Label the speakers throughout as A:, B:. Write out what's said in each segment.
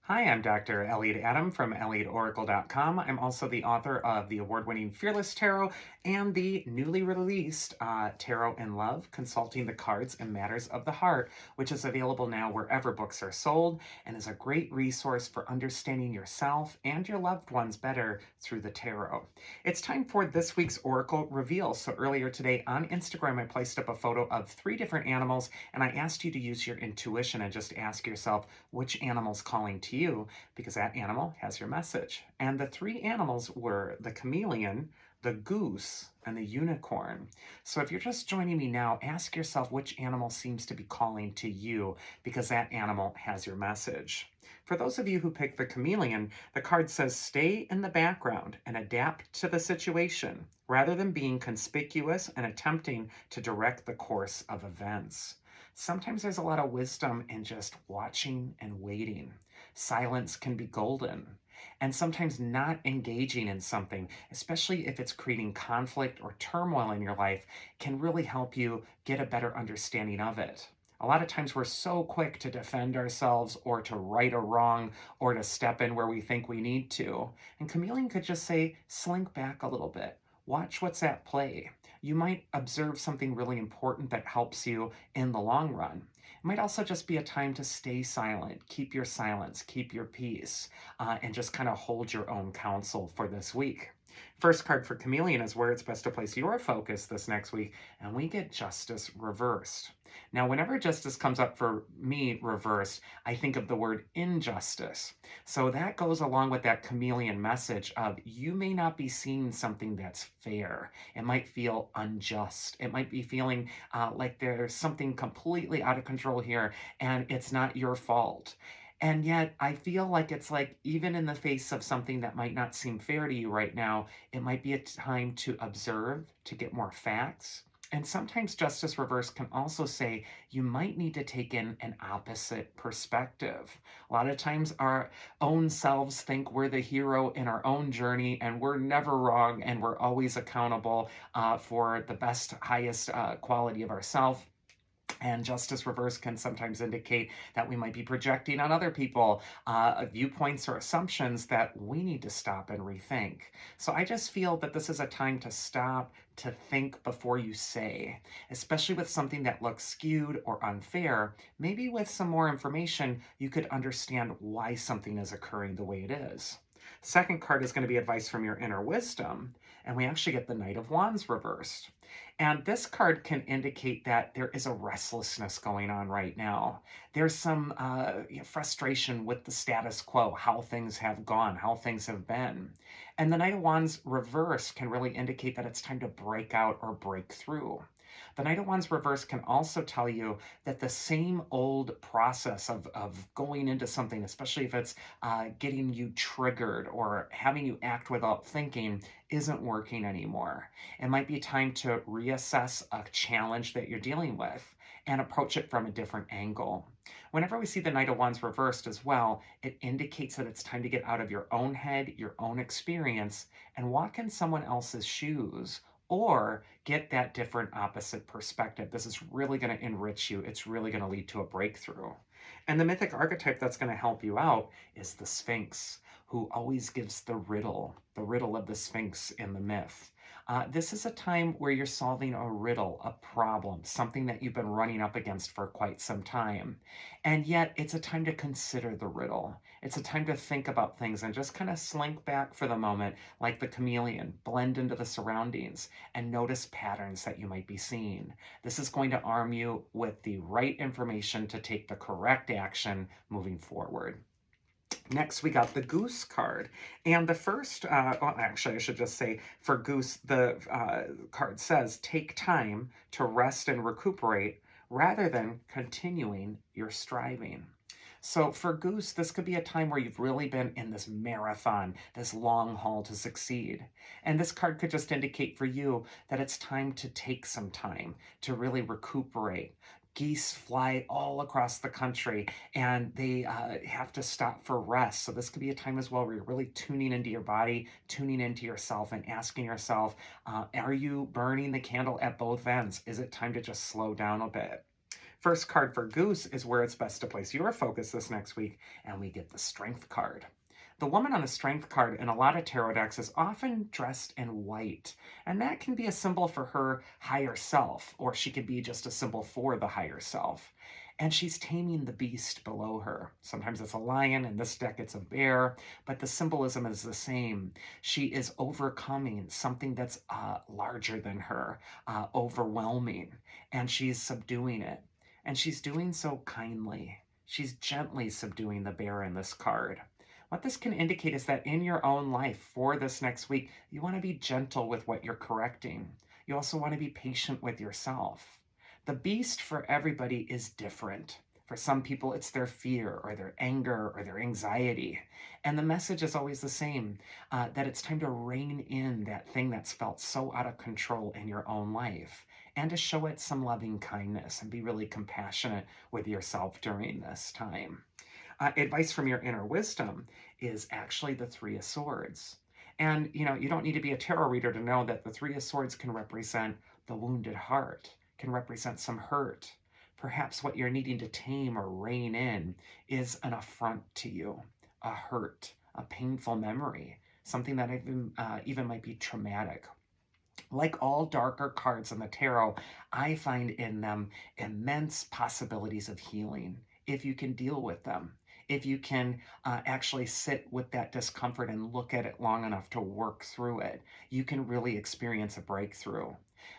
A: Hi, I'm Dr. Elliot Adam from ElliotOracle.com. I'm also the author of the award-winning Fearless Tarot and the newly released Tarot in Love, Consulting the Cards and Matters of the Heart, which is available now wherever books are sold and is a great resource for understanding yourself and your loved ones better through the tarot. It's time for this week's Oracle reveal. So earlier today on Instagram, I placed up a photo of 3 different animals, and I asked you to use your intuition and just ask yourself which animal's calling to you, because that animal has your message. And the 3 animals were the chameleon, the goose, and the unicorn. So if you're just joining me now, ask yourself which animal seems to be calling to you, because that animal has your message. For those of you who picked the chameleon, the card says stay in the background and adapt to the situation, rather than being conspicuous and attempting to direct the course of events. Sometimes there's a lot of wisdom in just watching and waiting. Silence can be golden. And sometimes not engaging in something, especially if it's creating conflict or turmoil in your life, can really help you get a better understanding of it. A lot of times we're so quick to defend ourselves or to right a wrong or to step in where we think we need to. And Chameleon could just say, slink back a little bit. Watch what's at play. You might observe something really important that helps you in the long run. It might also just be a time to stay silent, keep your silence, keep your peace, and just kind of hold your own counsel for this week. First card for Chameleon is where it's best to place your focus this next week, and we get Justice reversed. Now, whenever justice comes up for me reversed, I think of the word injustice. So that goes along with that chameleon message of you may not be seeing something that's fair. It might feel unjust. It might be feeling like there's something completely out of control here and it's not your fault. And yet, I feel like it's like, even in the face of something that might not seem fair to you right now, it might be a time to observe, to get more facts. And sometimes Justice Reverse can also say you might need to take in an opposite perspective. A lot of times, our own selves think we're the hero in our own journey, and we're never wrong, and we're always accountable for the best, highest quality of ourselves. And justice reverse can sometimes indicate that we might be projecting on other people viewpoints or assumptions that we need to stop and rethink. So I just feel that this is a time to stop, to think before you say, especially with something that looks skewed or unfair. Maybe with some more information, you could understand why something is occurring the way it is. Second card is going to be advice from your inner wisdom, and we actually get the Knight of Wands reversed. And this card can indicate that there is a restlessness going on right now. There's some frustration with the status quo, how things have gone, how things have been. And the Knight of Wands reverse can really indicate that it's time to break out or break through. The Knight of Wands reverse can also tell you that the same old process of going into something, especially if it's getting you triggered or having you act without thinking, isn't working anymore. It might be time to reassess a challenge that you're dealing with and approach it from a different angle. Whenever we see the Knight of Wands reversed as well, it indicates that it's time to get out of your own head, your own experience, and walk in someone else's shoes, or get that different opposite perspective. This is really going to enrich you. It's really going to lead to a breakthrough. And the mythic archetype that's going to help you out is the Sphinx, who always gives the riddle of the Sphinx in the myth. This is a time where you're solving a riddle, a problem, something that you've been running up against for quite some time. And yet it's a time to consider the riddle. It's a time to think about things and just kind of slink back for the moment, like the chameleon, blend into the surroundings and notice patterns that you might be seeing. This is going to arm you with the right information to take the correct action moving forward. Next, we got the Goose card. And the first, well, actually, I should just say for Goose, the card says, take time to rest and recuperate rather than continuing your striving. So for Goose, this could be a time where you've really been in this marathon, this long haul to succeed. And this card could just indicate for you that it's time to take some time to really recuperate. Geese fly all across the country and they have to stop for rest. So this could be a time as well where you're really tuning into your body, tuning into yourself and asking yourself, are you burning the candle at both ends? Is it time to just slow down a bit? First card for Goose is where it's best to place your focus this next week, and we get the Strength card. The woman on the Strength card in a lot of tarot decks is often dressed in white, and that can be a symbol for her higher self, or she could be just a symbol for the higher self. And she's taming the beast below her. Sometimes it's a lion, in this deck it's a bear, but the symbolism is the same. She is overcoming something that's larger than her, overwhelming, and she's subduing it. And she's doing so kindly. She's gently subduing the bear in this card. What this can indicate is that in your own life for this next week, you want to be gentle with what you're correcting. You also want to be patient with yourself. The beast for everybody is different. For some people, it's their fear or their anger or their anxiety. And the message is always the same, that it's time to rein in that thing that's felt so out of control in your own life, and to show it some loving kindness and be really compassionate with yourself during this time. Advice from your inner wisdom is actually the Three of Swords. And, you don't need to be a tarot reader to know that the Three of Swords can represent the wounded heart, can represent some hurt. Perhaps what you're needing to tame or rein in is an affront to you, a hurt, a painful memory, something that even might be traumatic. Like all darker cards in the tarot, I find in them immense possibilities of healing if you can deal with them. If you can actually sit with that discomfort and look at it long enough to work through it, you can really experience a breakthrough.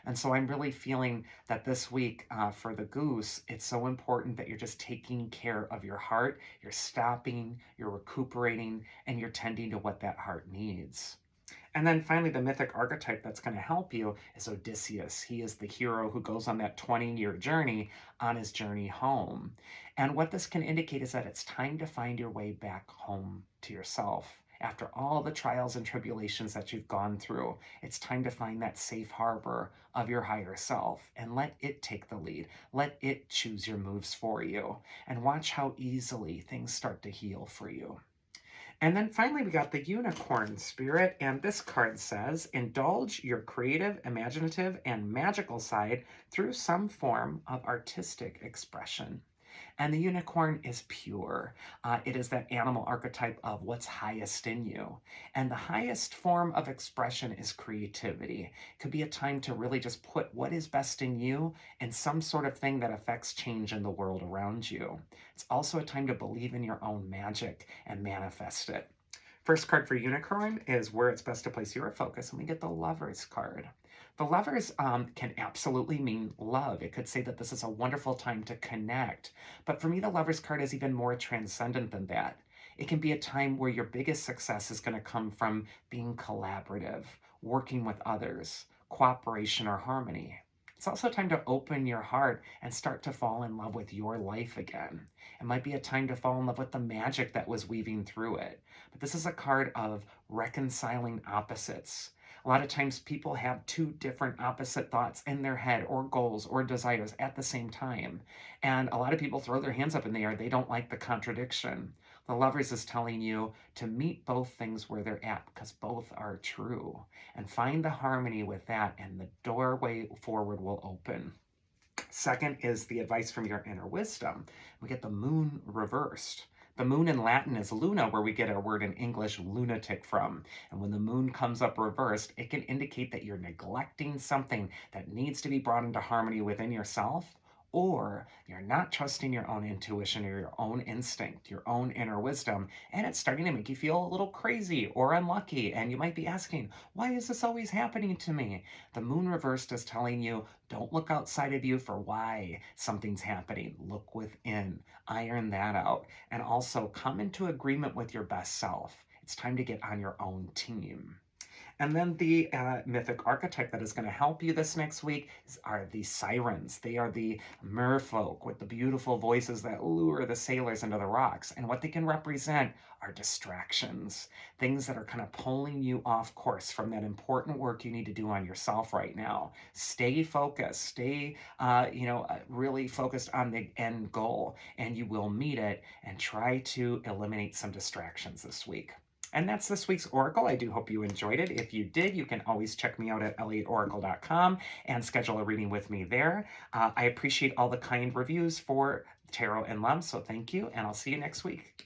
A: And so I'm really feeling that this week for the Goose, it's so important that you're just taking care of your heart, you're stopping, you're recuperating, and you're tending to what that heart needs. And then finally, the mythic archetype that's going to help you is Odysseus. He is the hero who goes on that 20-year journey on his journey home. And what this can indicate is that it's time to find your way back home to yourself. After all the trials and tribulations that you've gone through, it's time to find that safe harbor of your higher self and let it take the lead. Let it choose your moves for you, and watch how easily things start to heal for you. And then finally, we got the Unicorn Spirit, and this card says, indulge your creative, imaginative, and magical side through some form of artistic expression. And the unicorn is pure. It is that animal archetype of what's highest in you. And the highest form of expression is creativity. It could be a time to really just put what is best in you in some sort of thing that affects change in the world around you. It's also a time to believe in your own magic and manifest it. First card for Unicorn is where it's best to place your focus, and we get the Lovers card. The Lovers can absolutely mean love. It could say that this is a wonderful time to connect. But for me, the Lovers card is even more transcendent than that. It can be a time where your biggest success is going to come from being collaborative, working with others, cooperation or harmony. It's also time to open your heart and start to fall in love with your life again. It might be a time to fall in love with the magic that was weaving through it. But this is a card of reconciling opposites. A lot of times people have two different opposite thoughts in their head, or goals or desires at the same time. And a lot of people throw their hands up in the air. They don't like the contradiction. The Lovers is telling you to meet both things where they're at, because both are true. And find the harmony with that, and the doorway forward will open. Second is the advice from your inner wisdom. We get the Moon reversed. The moon in Latin is luna, where we get our word in English lunatic from. And when the moon comes up reversed, it can indicate that you're neglecting something that needs to be brought into harmony within yourself, or you're not trusting your own intuition or your own instinct, your own inner wisdom, and it's starting to make you feel a little crazy or unlucky. And you might be asking, why is this always happening to me? The moon reversed is telling you, don't look outside of you for why something's happening. Look within, iron that out, and also come into agreement with your best self. It's time to get on your own team. And then the mythic archetype that is going to help you this next week are the sirens. They are the merfolk with the beautiful voices that lure the sailors into the rocks. And what they can represent are distractions, things that are kind of pulling you off course from that important work you need to do on yourself right now. Stay focused. Stay, really focused on the end goal, and you will meet it. And try to eliminate some distractions this week. And that's this week's Oracle. I do hope you enjoyed it. If you did, you can always check me out at elliotoracle.com and schedule a reading with me there. I appreciate all the kind reviews for Tarot and Love, so thank you, and I'll see you next week.